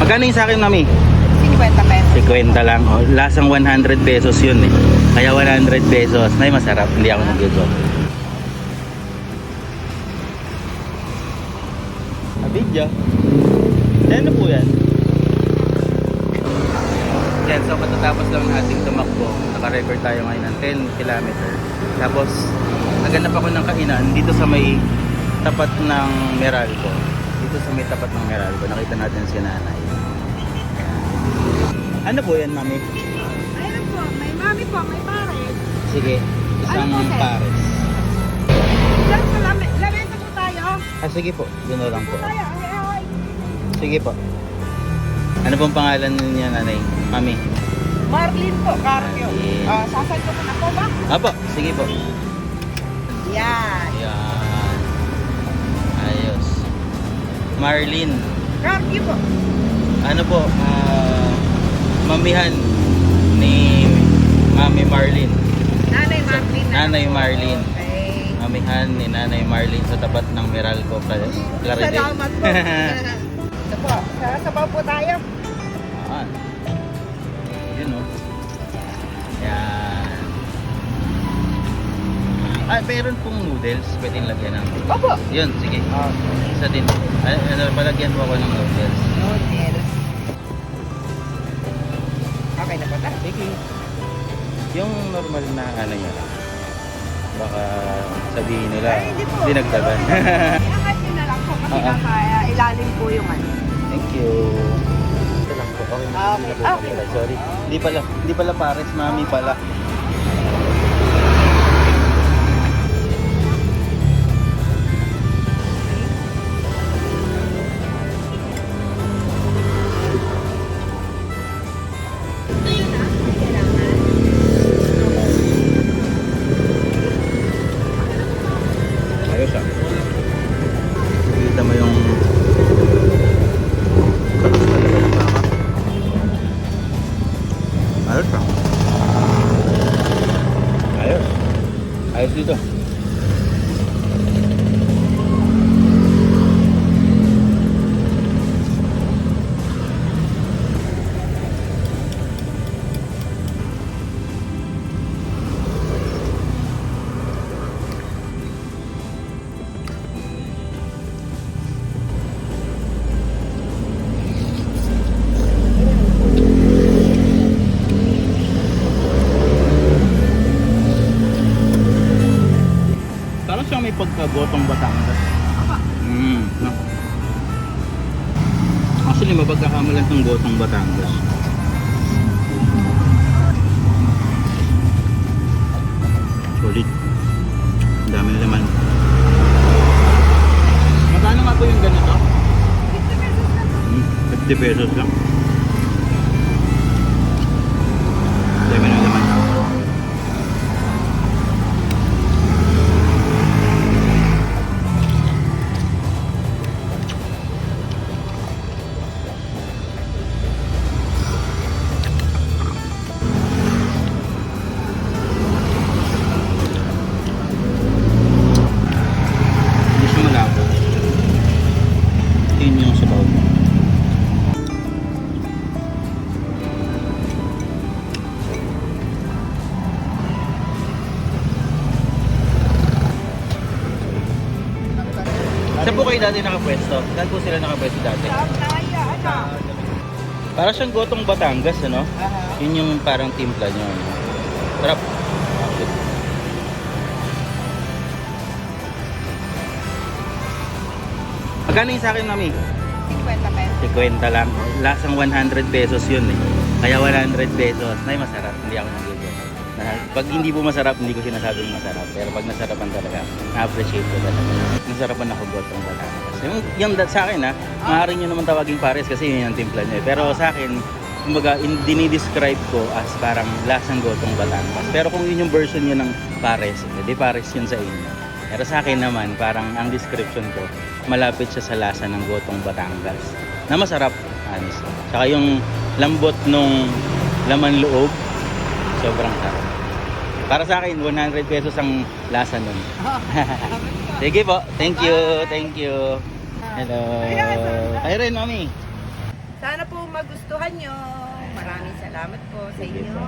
Magkano yung sa akin, mami? 50 pesos. 50 lang. Oh, lasang 100 pesos yun eh. Kaya 100 pesos. Nay, masarap. Hindi ako nag-joke. Abidja. Ano po yan? Yan, so katatapos lang nating tumakbo. Naka-record tayo ngayon ng 10 kilometer. Tapos, naganap ako ng kainan dito sa may tapat ng Meralco. Dito sa may tapat ng Meralco. Nakita natin si nanay. Ano po yan, mami? Ayun po, may mami po, may pare. Sige, isang Ano po, sir? pares. Diyan sa lamesa po tayo. Ah, sige po. Doon na lang po. Tayo, ay. Sige po. Ano pong pangalan niya, nanay? Mami? Marlin po, Carpio. Marlin. Sasad ko na po ba? Apo, sige po. Yan. Ayan. Ayos. Marlin. Carpio po. Ano po? Mamihan ni Mami Marlin. Nanay Marlin. Nanay Marlin. Okay. Mamihan ni Nanay Marlin sa tapat ng Meralco, Claridel. Salamat po. Ito po, sasabaw po tayo. Ayan. Yun o. Yan. Ah, meron pong noodles. Pwedeng lagyan ng noodles. Opo. Yun, sige. Isa din. Palagyan mo ako ng noodles. Noodles. Okay na po tayo. Sige. Yung normal na ano niya lang. Baka sabihin nila, Ay, hindi po. dinagdagan. Iangat nyo na lang po kasi nasa ilalim po yung ano. Thank you. Ito lang po. Okay. Okay. Sorry. Hindi pala pares, mami pala. Ayos ah. Kita mo yung ayos ah. Ayos. Ayos dito. Parang siyang may pagkagotong Batangas. No? Actually, mapagkakamalan ng gotong Batangas. Solid. Ang dami na naman. Magkano nga po yung ganito? 50 pesos lang. Dami na naman. Hindi siya malabo. Yun yung sabaw. Saan po kayo dati nakapwesto? Saan po sila nakapwesto dati? Para siyang gotong Batangas, ano? Yun yung parang timpla nyo. Ano? Sarap. Magkano yung sa akin, mami? 50 pesos. 50 lang. Lasang 100 pesos yun eh. Kaya 100 pesos. Nay, masarap. Hindi ako nag-joke. Pag hindi po masarap, hindi ko sinasabing masarap. Pero pag nasarapan talaga, na-appreciate ko talaga. Nasarapan ako gotong Batangas. Yung sa akin maaari nyo naman tawaging pares kasi yun yung timpla nyo. Pero sa akin, kumbaga, dinidescribe ko as parang lasang gotong Batangas. Pero kung yun yung version nyo ng pares, di pares yun sa inyo. Pero sa akin naman, parang ang description ko, malapit siya sa lasa ng gotong Batangas. Na masarap, honestly. Saka yung lambot nung laman loob, sobrang sarap. Para sa akin, 100 pesos ang lasa nun. Sige po, thank you, thank you. Hello. Kayo rin, mami. Sana po magustuhan nyo. Maraming salamat po sa Sige inyo. po.